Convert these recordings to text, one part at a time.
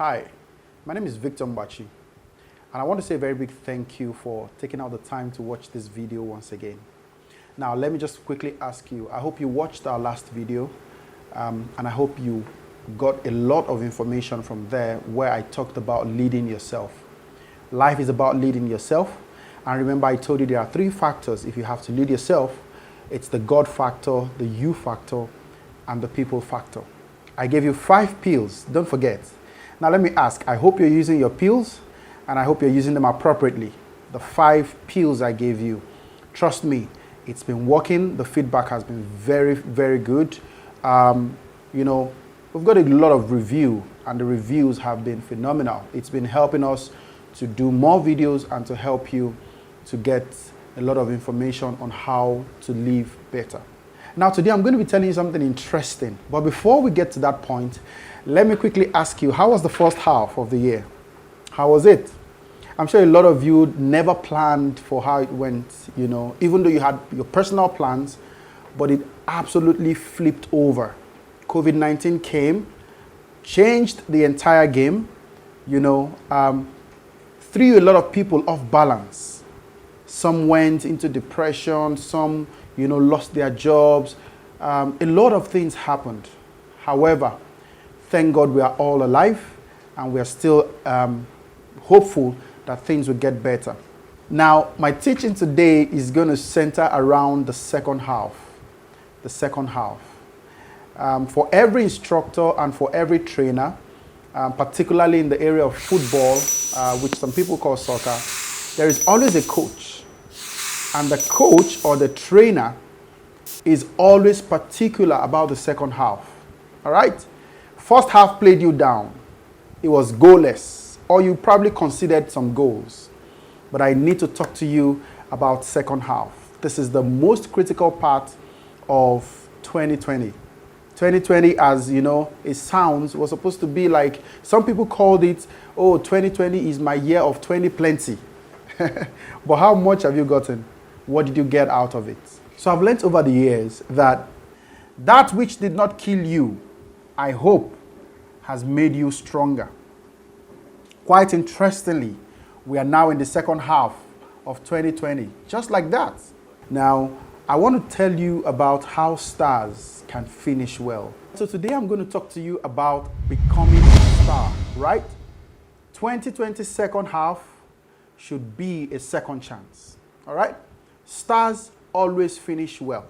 Hi, my name is Victor Mbachi, and I want to say a very big thank you for taking out the time to watch this video once again. Now, let me just quickly ask you, I hope you watched our last video, and I hope you got a lot of information from there where I talked about leading yourself. Life is about leading yourself, and remember I told you there are three factors if you have to lead yourself. It's the God factor, the you factor, and the people factor. I gave you 5 pills, don't forget. Now let me ask, I hope you're using your pills and I hope you're using them appropriately. The 5 pills I gave you, trust me, it's been working. The feedback has been very, very good. We've got a lot of review and the reviews have been phenomenal. It's been helping us to do more videos and to help you to get a lot of information on how to live better. Now today I'm going to be telling you something interesting, but before we get to that point, let me quickly ask you, how was the first half of the year? How was it? I'm sure a lot of you never planned for how it went, even though you had your personal plans, but it absolutely flipped over. COVID-19 came, changed the entire game, threw a lot of people off balance. Some went into depression, some lost their jobs. A lot of things happened. However, thank God we are all alive and we are still hopeful that things will get better. Now, my teaching today is going to center around the second half. The second half. For every instructor and for every trainer, particularly in the area of football, which some people call soccer, there is always a coach. And the coach or the trainer is always particular about the second half. All right? First half played you down. It was goalless, or you probably considered some goals. But I need to talk to you about second half. This is the most critical part of 2020. 2020, as it sounds, was supposed to be like, some people called it, 2020 is my year of 20 plenty. But how much have you gotten? What did you get out of it? So I've learned over the years that which did not kill you, I hope, has made you stronger. Quite interestingly, we are now in the second half of 2020, just like that. Now, I want to tell you about how stars can finish well. So today I'm going to talk to you about becoming a star, right? 2020 second half should be a second chance, all right? Stars always finish well.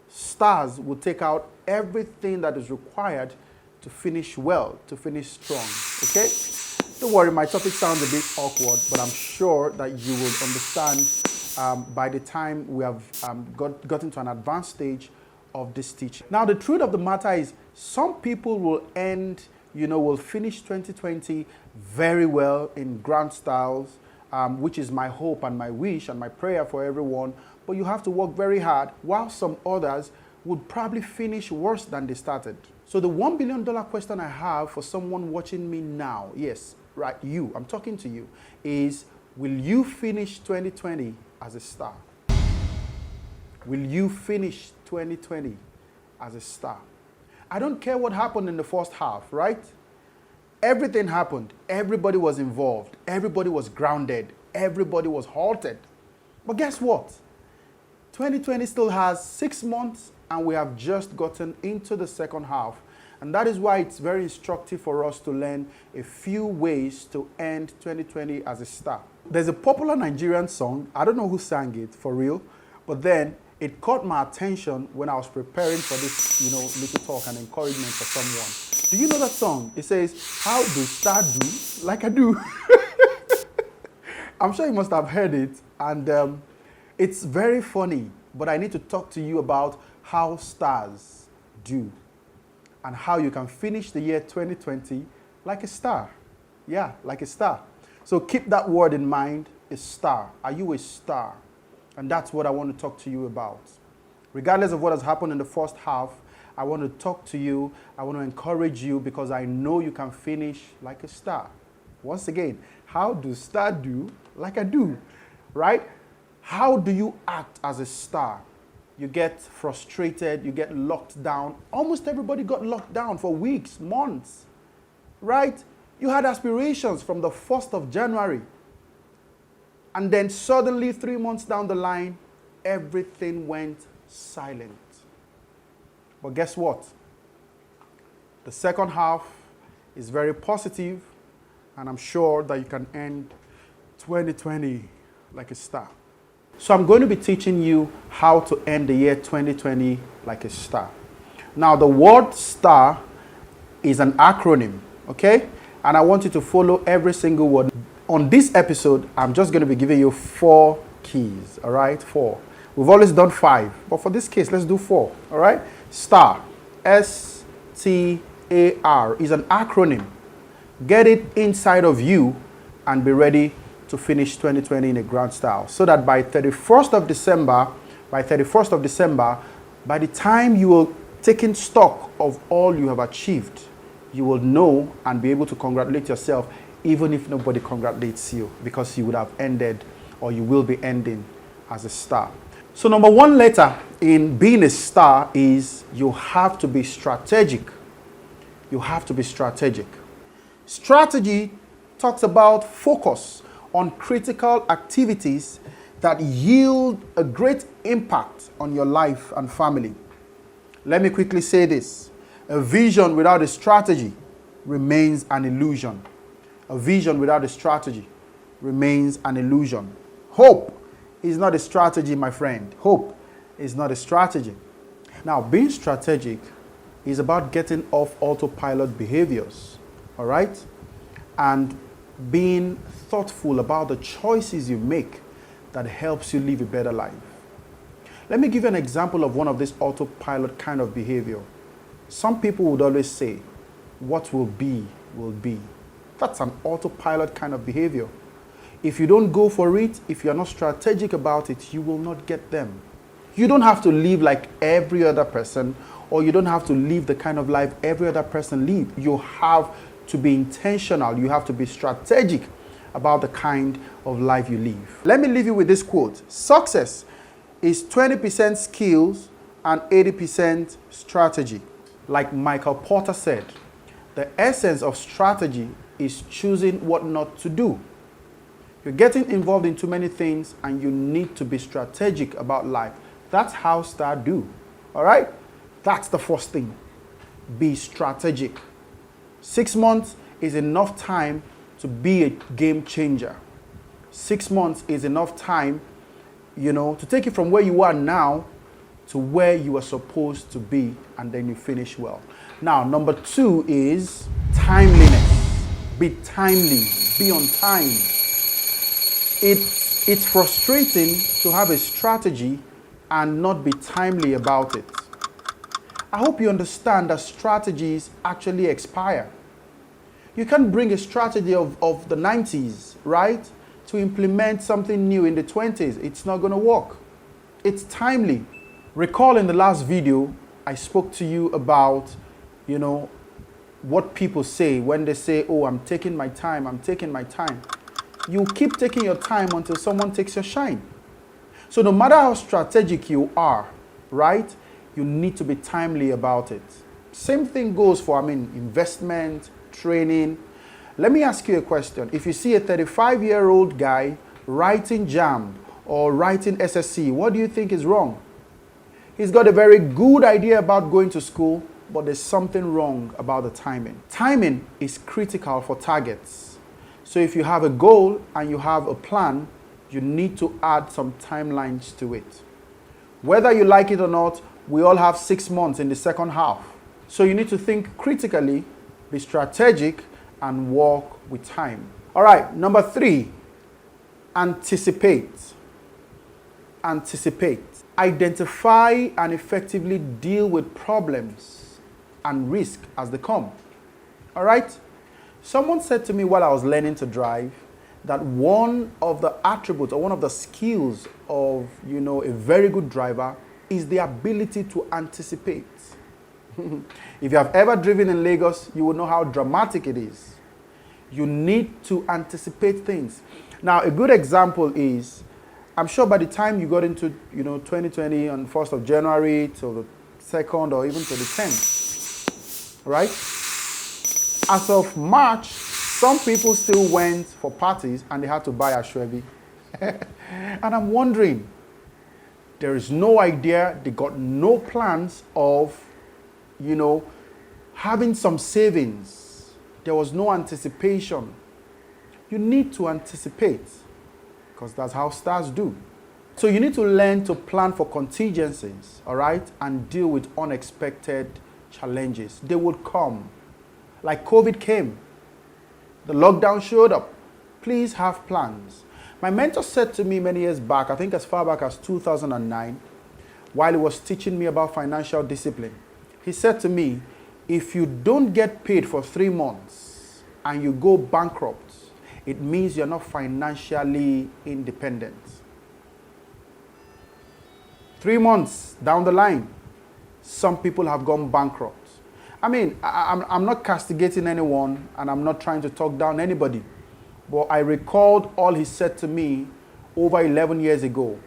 Stars will take out everything that is required to finish well, to finish strong, okay? Don't worry, my topic sounds a bit awkward, but I'm sure that you will understand by the time we have gotten to an advanced stage of this teaching. Now, the truth of the matter is some people will will finish 2020 very well in grand styles, which is my hope and my wish and my prayer for everyone, but you have to work very hard, while some others would probably finish worse than they started. So the $1 billion question I have for someone watching me now, yes, right, you, I'm talking to you, is will you finish 2020 as a star? Will you finish 2020 as a star? I don't care what happened in the first half, right? Everything happened. Everybody was involved. Everybody was grounded. Everybody was halted. But guess what? 2020 still has 6 months and we have just gotten into the second half. And that is why it's very instructive for us to learn a few ways to end 2020 as a star. There's a popular Nigerian song. I don't know who sang it for real, but then it caught my attention when I was preparing for this, little talk and encouragement for someone. Do you know that song? It says, how do stars do like I do? I'm sure you must have heard it, and it's very funny, but I need to talk to you about how stars do and how you can finish the year 2020 like a star. Yeah, like a star. So keep that word in mind, a star. Are you a star? And that's what I want to talk to you about. Regardless of what has happened in the first half, I want to talk to you, I want to encourage you because I know you can finish like a star. Once again, how do stars do like I do, right? How do you act as a star? You get frustrated, you get locked down. Almost everybody got locked down for weeks, months, right? You had aspirations from the 1st of January. And then suddenly, 3 months down the line, everything went silent. But guess what? The second half is very positive, and I'm sure that you can end 2020 like a star. So I'm going to be teaching you how to end the year 2020 like a star. Now, the word star is an acronym, okay? And I want you to follow every single word. On this episode, I'm just going to be giving you 4 keys, all right? 4. We've always done 5, but for this case, let's do 4, all right? STAR, S-T-A-R, is an acronym. Get it inside of you and be ready to finish 2020 in a grand style, so that by 31st of December, by the time you will taking stock of all you have achieved, you will know and be able to congratulate yourself, even if nobody congratulates you, because you would have ended, or you will be ending, as a star. So number 1 letter in being a star is you have to be strategic. You have to be strategic. Strategy talks about focus on critical activities that yield a great impact on your life and family. Let me quickly say this. A vision without a strategy remains an illusion. A vision without a strategy remains an illusion. Hope is not a strategy, my friend. Hope is not a strategy. Now, being strategic is about getting off autopilot behaviors, all right? And being thoughtful about the choices you make that helps you live a better life. Let me give you an example of one of this autopilot kind of behavior. Some people would always say, what will be, will be. That's an autopilot kind of behavior. If you don't go for it, if you're not strategic about it, you will not get them. You don't have to live like every other person, or you don't have to live the kind of life every other person lives. You have to be intentional. You have to be strategic about the kind of life you live. Let me leave you with this quote. Success is 20% skills and 80% strategy. Like Michael Porter said, the essence of strategy is choosing what not to do. You're getting involved in too many things, and you need to be strategic about life. That's how stars do. All right? That's the first thing. Be strategic. 6 months is enough time to be a game changer. 6 months is enough time, to take you from where you are now to where you are supposed to be, and then you finish well. Now, number 2 is timeliness. Be timely. Be on time. It's frustrating to have a strategy and not be timely about it. I hope you understand that strategies actually expire. You can't bring a strategy of the 90s, right, to implement something new in the 20s. It's not going to work. It's timely. Recall in the last video, I spoke to you about, what people say when they say, oh, I'm taking my time, I'm taking my time. You keep taking your time until someone takes your shine. So no matter how strategic you are, right, you need to be timely about it. Same thing goes for, investment, training. Let me ask you a question. If you see a 35-year-old guy writing JAMB or writing SSC, what do you think is wrong? He's got a very good idea about going to school, but there's something wrong about the timing. Timing is critical for targets. So if you have a goal and you have a plan, you need to add some timelines to it. Whether you like it or not, we all have 6 months in the second half. So you need to think critically, be strategic, and walk with time. All right, number 3, anticipate. Anticipate. Identify and effectively deal with problems and risk as they come. All right? Someone said to me while I was learning to drive that one of the attributes or one of the skills of, a very good driver is the ability to anticipate. If you have ever driven in Lagos, you will know how dramatic it is. You need to anticipate things. Now, a good example is, I'm sure by the time you got into, 2020 on 1st of January till the 2nd or even to the 10th, right? As of March Some people still went for parties and they had to buy ashwebi. And I'm wondering, there is no idea, they got no plans of, having some savings. There was no anticipation. You need to anticipate, because that's how stars do. So you need to learn to plan for contingencies, all right, and deal with unexpected challenges. They would come. Like COVID came. The lockdown showed up. Please have plans. My mentor said to me many years back, I think as far back as 2009, while he was teaching me about financial discipline, he said to me, if you don't get paid for 3 months and you go bankrupt, it means you're not financially independent. 3 months down the line, some people have gone bankrupt. I mean, I'm not castigating anyone, and I'm not trying to talk down anybody. But I recalled all he said to me over 11 years ago.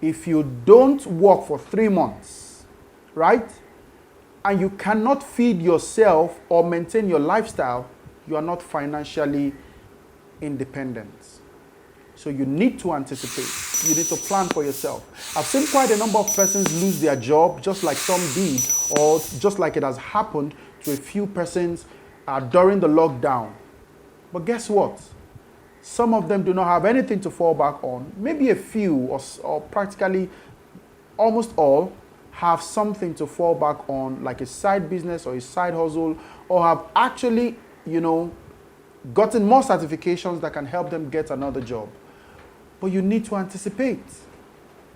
If you don't work for 3 months, right, and you cannot feed yourself or maintain your lifestyle, you are not financially independent. So you need to anticipate. You need to plan for yourself. I've seen quite a number of persons lose their job, just like some did, or just like it has happened to a few persons during the lockdown. But guess what? Some of them do not have anything to fall back on. Maybe a few, or practically almost all, have something to fall back on, like a side business or a side hustle, or have actually, gotten more certifications that can help them get another job. But you need to anticipate.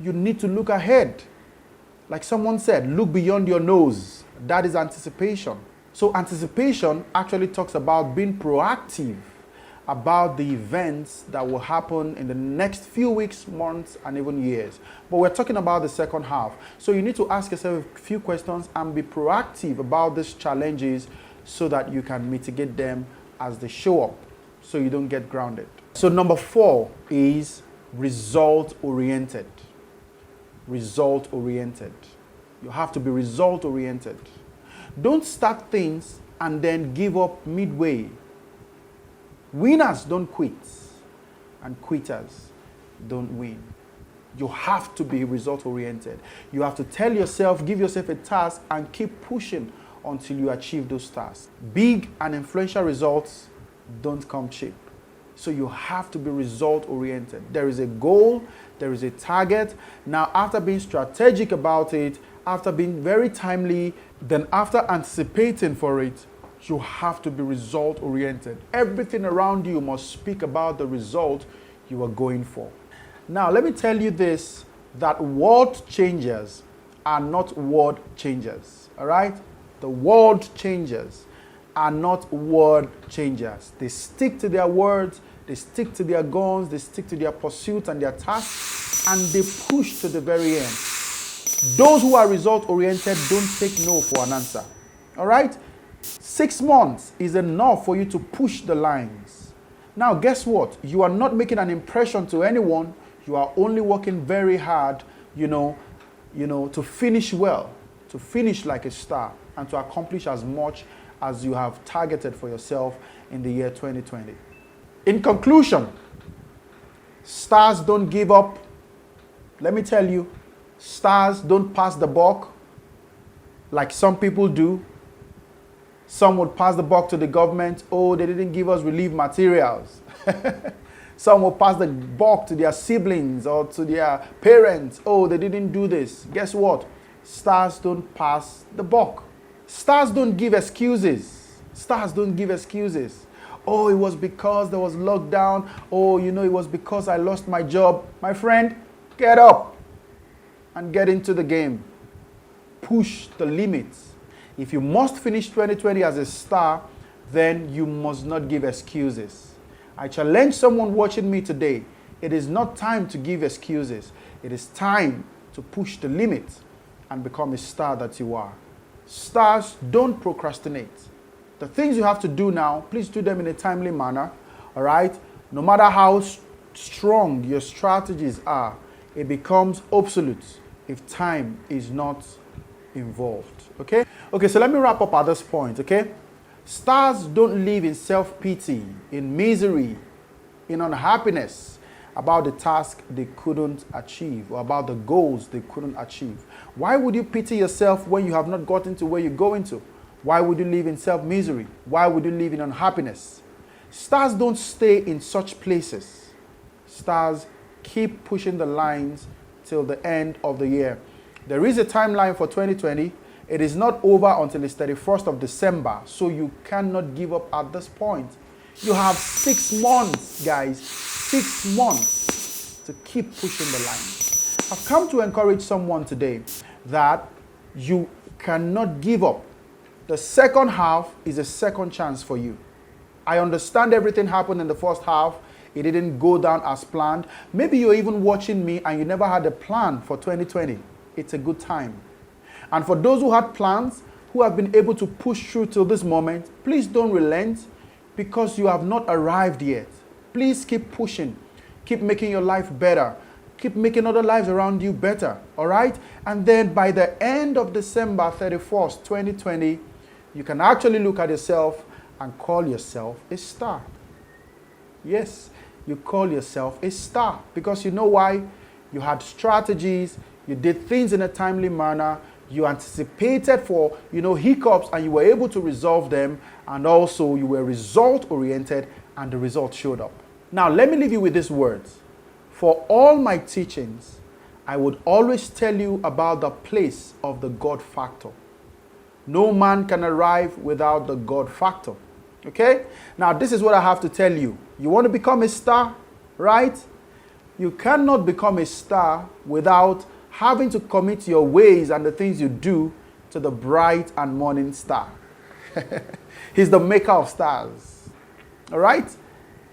You need to look ahead. Like someone said, look beyond your nose. That is anticipation. So anticipation actually talks about being proactive about the events that will happen in the next few weeks, months, and even years. But we're talking about the second half. So you need to ask yourself a few questions and be proactive about these challenges so that you can mitigate them as they show up, so you don't get grounded. So number 4 is result-oriented. Result-oriented. You have to be result-oriented. Don't start things and then give up midway. Winners don't quit, and quitters don't win. You have to be result-oriented. You have to tell yourself, give yourself a task, and keep pushing until you achieve those tasks. Big and influential results don't come cheap. So you have to be result-oriented. There is a goal, there is a target. Now, after being strategic about it, after being very timely, then after anticipating for it, you have to be result-oriented. Everything around you must speak about the result you are going for. Now, let me tell you this, that world changers are not word changers, all right? The world changers are not word changers. They stick to their words, they stick to their guns, they stick to their pursuits and their tasks, and they push to the very end. Those who are result-oriented don't take no for an answer, all right? 6 months is enough for you to push the lines. Now, guess what? You are not making an impression to anyone. You are only working very hard, to finish well, to finish like a star, and to accomplish as much as you have targeted for yourself in the year 2020. In conclusion, stars don't give up. Let me tell you, stars don't pass the buck like some people do. Some would pass the buck to the government. Oh, they didn't give us relief materials. Some will pass the buck to their siblings or to their parents. Oh, they didn't do this. Guess what? Stars don't pass the buck. Stars don't give excuses. Stars don't give excuses. Oh, it was because there was lockdown. Oh, it was because I lost my job. My friend, get up and get into the game. Push the limits. If you must finish 2020 as a star, then you must not give excuses. I challenge someone watching me today. It is not time to give excuses. It is time to push the limits and become a star that you are. Stars don't procrastinate. The things you have to do now, please do them in a timely manner, all right? No matter how strong your strategies are, it becomes obsolete if time is not involved, okay? Okay, so let me wrap up at this point, okay? Stars don't live in self-pity, in misery, in unhappiness about the task they couldn't achieve or about the goals they couldn't achieve. Why would you pity yourself when you have not gotten to where you're going to? Why would you live in self-misery? Why would you live in unhappiness? Stars don't stay in such places. Stars keep pushing the lines till the end of the year. There is a timeline for 2020. It is not over until it's 31st of December, so you cannot give up at this point. You have 6 months, guys, 6 months to keep pushing the lines. I've come to encourage someone today that you cannot give up. The second half is a second chance for you. I understand everything happened in the first half. It didn't go down as planned. Maybe you're even watching me and you never had a plan for 2020. It's a good time. And for those who had plans, who have been able to push through till this moment, please don't relent because you have not arrived yet. Please keep pushing. Keep making your life better. Keep making other lives around you better. All right? And then by the end of December 31st, 2020, you can actually look at yourself and call yourself a star. Yes, you call yourself a star because you know why? You had strategies, you did things in a timely manner, you anticipated for, hiccups and you were able to resolve them, and also you were result-oriented and the results showed up. Now, let me leave you with these words. For all my teachings, I would always tell you about the place of the God factor. No man can arrive without the God factor. Okay? Now, this is what I have to tell you. You want to become a star, right? You cannot become a star without having to commit your ways and the things you do to the bright and morning star. He's the maker of stars. All right?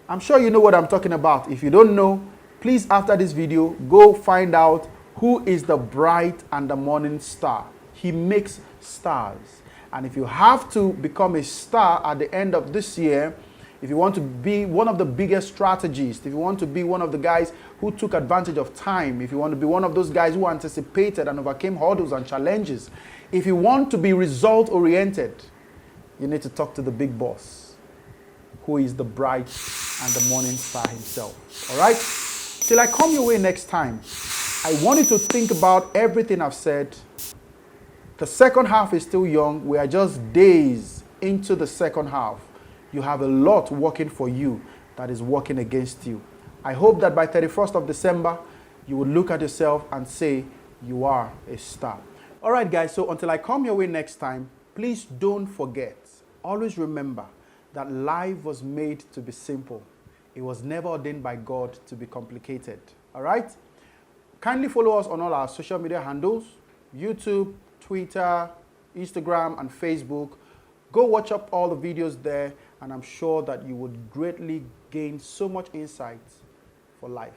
I'm sure you know what I'm talking about. If you don't know, please, after this video, go find out who is the bright and the morning star. He makes stars. And if you have to become a star at the end of this year, if you want to be one of the biggest strategists, if you want to be one of the guys who took advantage of time, if you want to be one of those guys who anticipated and overcame hurdles and challenges, if you want to be result-oriented, you need to talk to the big boss, who is the bright and the morning star himself. All right? Till I come your way next time, I want you to think about everything I've said. The second half is still young. We are just days into the second half. You have a lot working for you that is working against you. I hope that by 31st of December, you will look at yourself and say, you are a star. All right, guys, so until I come your way next time, please don't forget, always remember that life was made to be simple. It was never ordained by God to be complicated. All right? Kindly follow us on all our social media handles, YouTube, Twitter, Instagram, and Facebook. Go watch up all the videos there, and I'm sure that you would greatly gain so much insight for life.